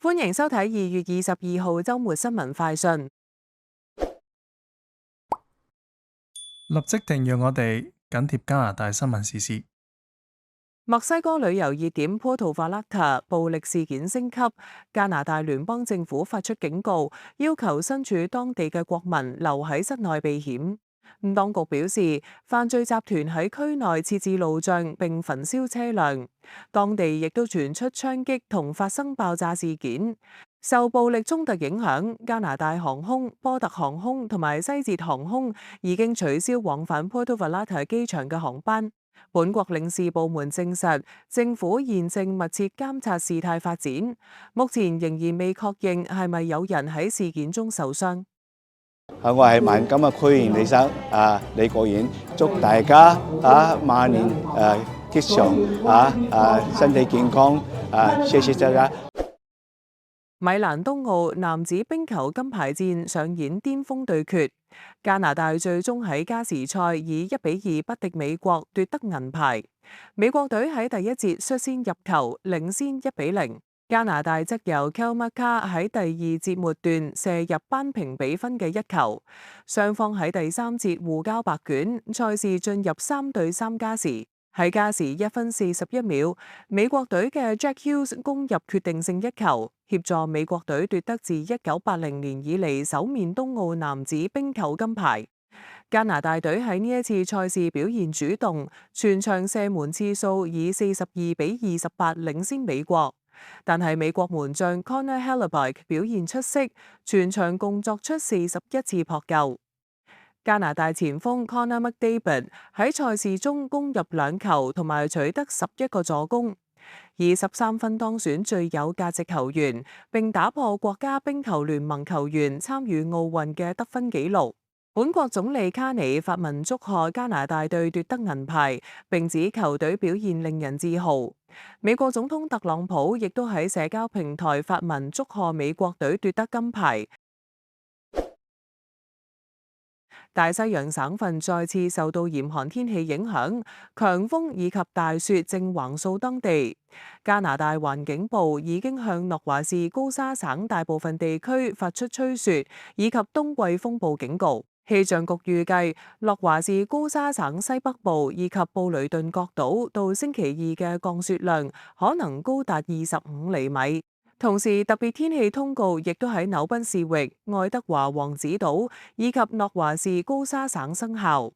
歡迎收睇2月22號週末新聞快訊。立即訂閱我哋，緊貼加拿大新聞時事。墨西哥旅遊熱點Puerto Vallarta暴力事件升級，加拿大聯邦政府發出警告，要求身處當地嘅國民留喺室內避險。當局表示，犯罪集團喺區內設置路障並焚燒車輛，當地亦都傳出槍擊同發生爆炸事件。受暴力衝突影響，加拿大航空、波特航空同埋西捷航空已經取消往返 Puerto Vallarta 機場嘅航班。本國領事部門證實，政府現正密切監察事態發展，目前仍然未確認係咪有人喺事件中受傷。我係萬金嘅區議員李生李國賢，祝大家萬年吉祥身體健康謝謝大家。米蘭冬奧男子冰球金牌戰上演巔峰對決，加拿大最終喺加時賽以1-2不敵美國奪得銀牌。美國隊喺第一節率先入球，領先1-0。加拿大則由 Cale Makar 喺第二節末段射入扳平比分嘅一球。雙方喺第三節互交白卷，賽事進入3-3加時。喺加時1分41秒，美國隊嘅 Jack Hughes 攻入決定性一球，協助美國隊奪得自1980年以嚟首面冬奧男子冰球金牌。加拿大隊喺呢一次賽事表現主動，全場射門次數以42-28領先美國，但係美國門將 Connor Hellebuyck 表現出色，全場共作出41次撲救。加拿大前鋒 Connor McDavid 喺賽事中攻入2球同埋取得11個助攻，以13分當選最有價值球員，並打破國家冰球聯盟球員參與奧運嘅得分紀錄。本國總理卡尼發文祝賀加拿大隊奪得銀牌，並指球隊表現令人自豪。美國總統特朗普亦都喺社交平台發文祝賀美國隊奪得金牌。大西洋省份再次受到嚴寒天氣影響，強風以及大雪正橫掃當地。加拿大環境部已經向諾華士高沙省大部分地區發出吹雪以及冬季風暴警告。氣象局預計，諾華士高沙省西北部以及布雷頓角島到星期二嘅降雪量可能高達25厘米。同時，特別天氣通告亦都喺紐賓市域、愛德華王子島以及諾華士高沙省生效。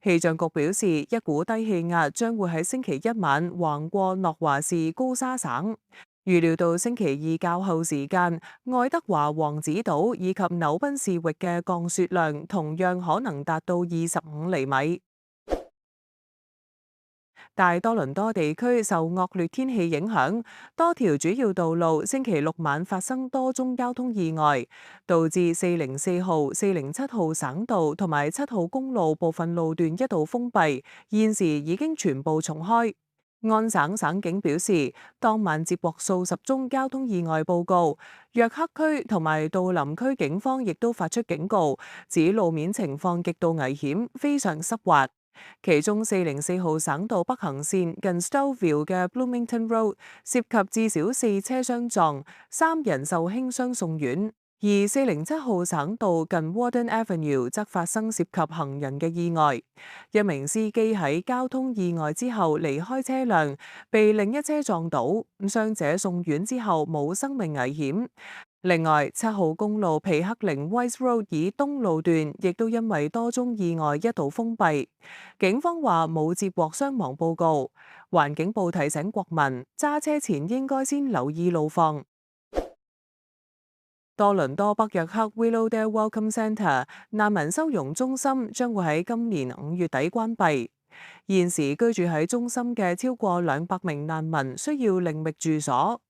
氣象局表示，一股低氣壓將會喺星期一晚橫過諾華士高沙省，預料到星期二較後時間，愛德華王子島以及紐賓市域嘅降雪量同樣可能達到25厘米。大多倫多地區受惡劣天氣影響，多條主要道路星期六晚發生多宗交通意外，導致404號、407號省道同埋7號公路部分路段一度封閉，現時已經全部重開。安省省警表示，當晚接獲數十宗交通意外報告，約克區同埋杜林區警方亦都發出警告，指路面情況極度危險，非常濕滑。其中404號省道北行線近 Stouffville 嘅 Bloomington Road 涉及至少4車相撞，3人受輕傷送院；而407號省道近 Warden Avenue 則發生涉及行人嘅意外，一名司機喺交通意外之後離開車輛，被另一車撞倒，傷者送院之後冇生命危險。另外，7號公路皮克靈 Weiss Road 以東路段亦都因為多宗意外一度封閉。警方話冇接獲傷亡報告。環境部提醒國民揸車前應該先留意路況。多倫多北約克 Willowdale Welcome Centre 難民收容中心將會喺今年5月底關閉。現時居住喺中心嘅超過200名難民需要另覓住所。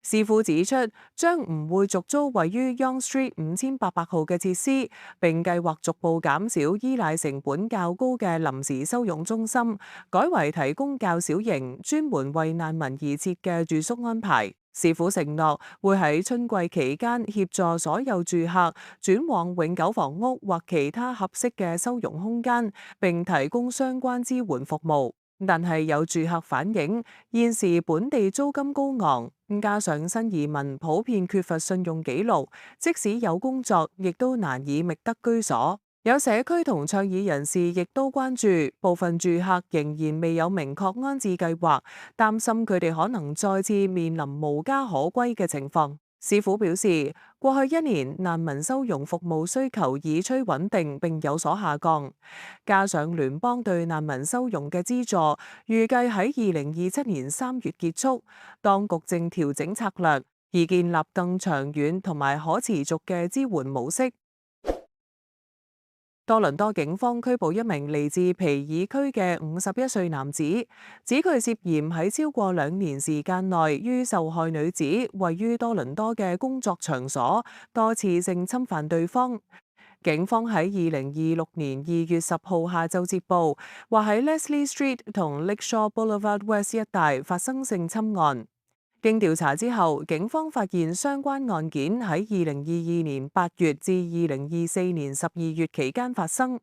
市府指出，將唔會續租位於 Yonge Street 5800號嘅設施，並計劃逐步減少依賴成本較高嘅臨時收容中心，改為提供較小型、專門為難民而設嘅住宿安排。市府承諾會喺春季期間協助所有住客轉往永久房屋或其他合適嘅收容空間，並提供相關支援服務。但係有住客反映，現時本地租金高昂，加上新移民普遍缺乏信用記錄，即使有工作，亦都難以覓得居所。有社區同倡議人士亦都關注，部分住客仍然未有明確安置計劃，擔心佢哋可能再次面臨無家可歸嘅情況。市府表示，過去一年難民收容服務需求已趨穩定並有所下降，加上聯邦對難民收容嘅資助預計喺2027年3月結束，當局正調整策略，以建立更長遠同埋可持續嘅支援模式。多倫多警方拘捕一名嚟自皮爾區嘅51歲男子，指佢涉嫌喺超過2年時間內於受害女子位於多倫多嘅工作場所多次性侵犯對方。警方喺2026年2月10號下晝接報，話喺 Leslie Street 同 Lakeshore Boulevard West 一帶發生性侵案。經調查之後，警方發現相關案件喺2022年8月至2024年12月期間發生。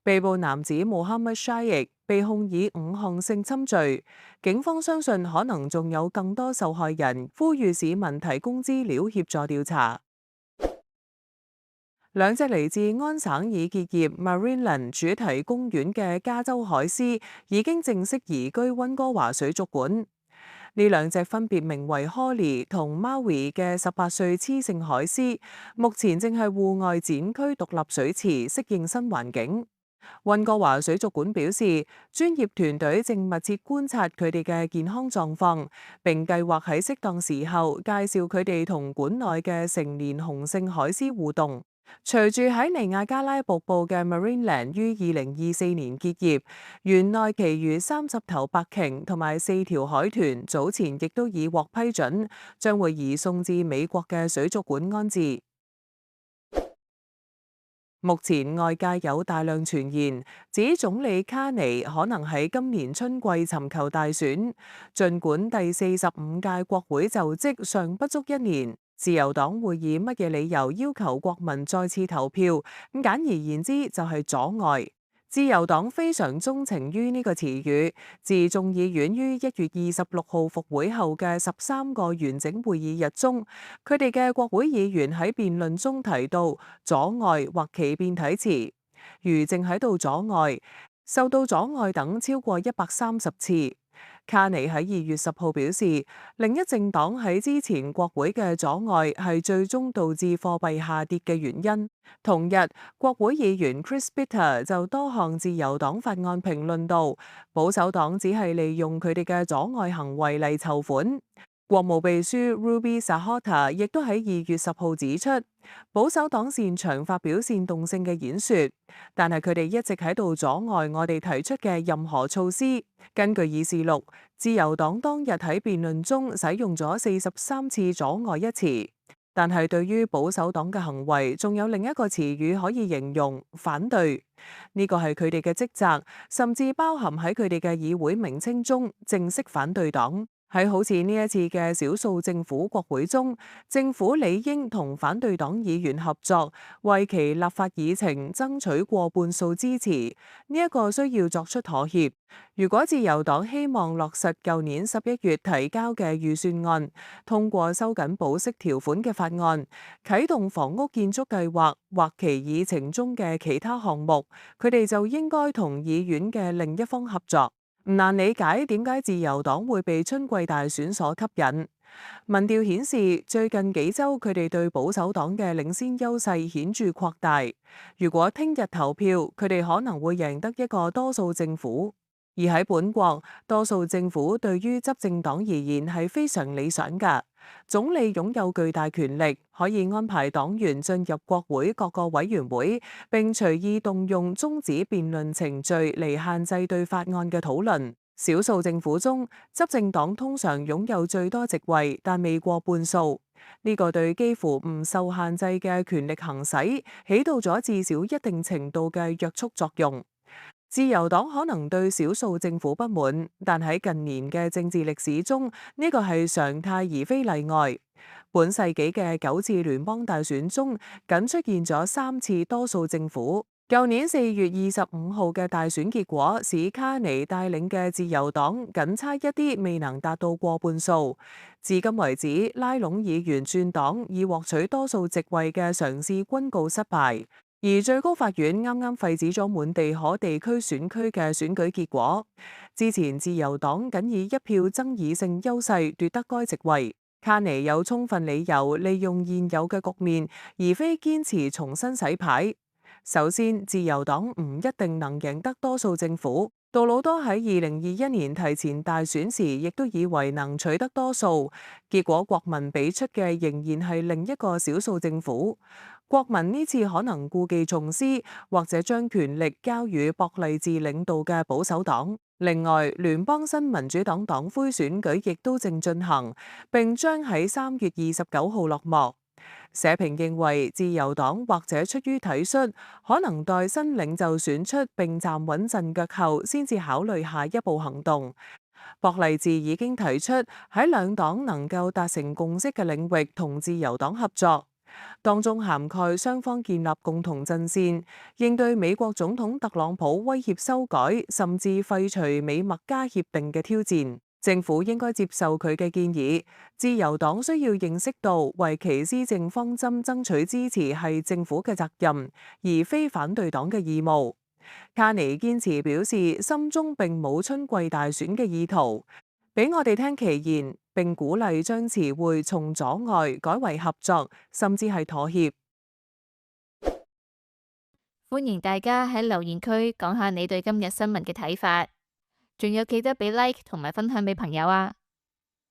被捕男子Mohammed Shaikh被控以5項性侵罪。警方相信可能仲有更多受害人，呼籲市民提供資料協助調查。兩隻嚟自安省已結業 Marineland 主題公園嘅加州海獅已經正式移居溫哥華水族館。呢兩隻分別名為 Holly 同 Maui 嘅18歲雌性海獅，目前正係戶外展區獨立水池適應新環境。溫哥華水族館表示，專業團隊正密切觀察佢哋嘅健康狀況，並計劃喺適當時候介紹佢哋同館內嘅成年雄性海獅互動。隨住喺尼亞加拉瀑布嘅 Marineland 於2024年結業，園內其餘30頭白鯨同埋4條海豚早前亦都已獲批准，將會移送至美國嘅水族館安置。目前外界有大量傳言，指總理卡尼可能喺今年春季尋求大選，儘管第45屆國會就職尚不足1年。自由黨會以乜嘢理由要求國民再次投票？簡而言之就係阻礙。自由黨非常鍾情於呢個詞語，自眾議院於1月26號復會後嘅13個完整會議日中，佢哋嘅國會議員喺辯論中提到阻礙或其變體詞，如正喺度阻礙、受到阻礙等超過130次。卡尼喺2月10號表示，另一政黨喺之前國會嘅阻礙係最終導致貨幣下跌嘅原因。同日，國會議員 Chris Bitter 就多項自由黨法案評論到，保守黨只係利用佢哋嘅阻礙行為嚟籌款。國務秘書 Ruby Sahota 亦都喺2月10號指出，保守黨擅長發表煽動性嘅演說，但係佢哋一直喺度阻礙我哋提出嘅任何措施。根據議事錄，自由黨當日喺辯論中使用咗43次阻礙一詞，但係對於保守黨嘅行為，仲有另一個詞語可以形容：反對。呢個係佢哋嘅職責，甚至包含喺佢哋嘅議會名稱中，正式反對黨。喺好似呢一次嘅少數政府國會中，政府理應同反對黨議員合作，為其立法議程爭取過半數支持。呢一個需要作出妥協。如果自由黨希望落實舊年11月提交嘅預算案，通過收緊保釋條款嘅法案，啟動房屋建築計劃或其議程中嘅其他項目，佢哋就應該同議院嘅另一方合作。唔難理解點解自由黨會被春季大選所吸引。民調顯示，最近幾週佢哋對保守黨嘅領先優勢顯著擴大。如果聽日投票，佢哋可能會贏得一個多數政府。而喺本國，多數政府對於執政黨而言係非常理想㗎。總理擁有巨大權力，可以安排黨員進入國會各個委員會，並隨意動用終止辯論程序嚟限制對法案嘅討論。少數政府中，執政黨通常擁有最多席位，但未過半數。呢個對幾乎唔受限制嘅權力行使，起到咗至少一定程度嘅約束作用。自由黨可能對少數政府不滿，但喺近年嘅政治歷史中，呢個係常態而非例外。本世紀嘅9次聯邦大選中，僅出現咗3次多數政府。舊年4月25號嘅大選結果，使卡尼帶領嘅自由黨僅差一啲未能達到過半數。至今為止，拉攏議員轉黨以獲取多數席位嘅嘗試均告失敗。而最高法院啱啱廢止咗滿地可地區選區嘅選舉結果。之前自由黨僅以1票爭議性優勢奪得該席位。卡尼有充分理由利用現有嘅局面，而非堅持重新洗牌。首先，自由黨唔一定能贏得多數政府。杜魯多喺2021年提前大選時，亦都以為能取得多數，結果國民俾出嘅仍然係另一個少數政府。國民呢次可能故技重施，或者將權力交予博勵治領導嘅保守黨。另外，聯邦新民主黨黨魁選舉亦都正進行，並將喺3月29號落幕。社評認為，自由黨或者出於體恤，可能待新領袖選出並站穩陣腳後，先至考慮下一步行動。博勵治已經提出喺兩黨能夠達成共識嘅領域同自由黨合作，當中涵蓋雙方建立共同陣線，應對美國總統特朗普威脅修改甚至廢除美墨加協定嘅挑戰。政府應該接受佢嘅建議，自由黨需要認識到為其施政方針爭取支持係政府嘅責任，而非反對黨嘅義務。卡尼堅持表示心中並冇春季大選嘅意圖，俾我哋聽其言，並鼓勵將詞彙從阻礙改為合作，甚至係妥協。歡迎大家喺留言區講下你對今日新聞嘅睇法，仲有記得俾 like 同埋分享俾朋友啊！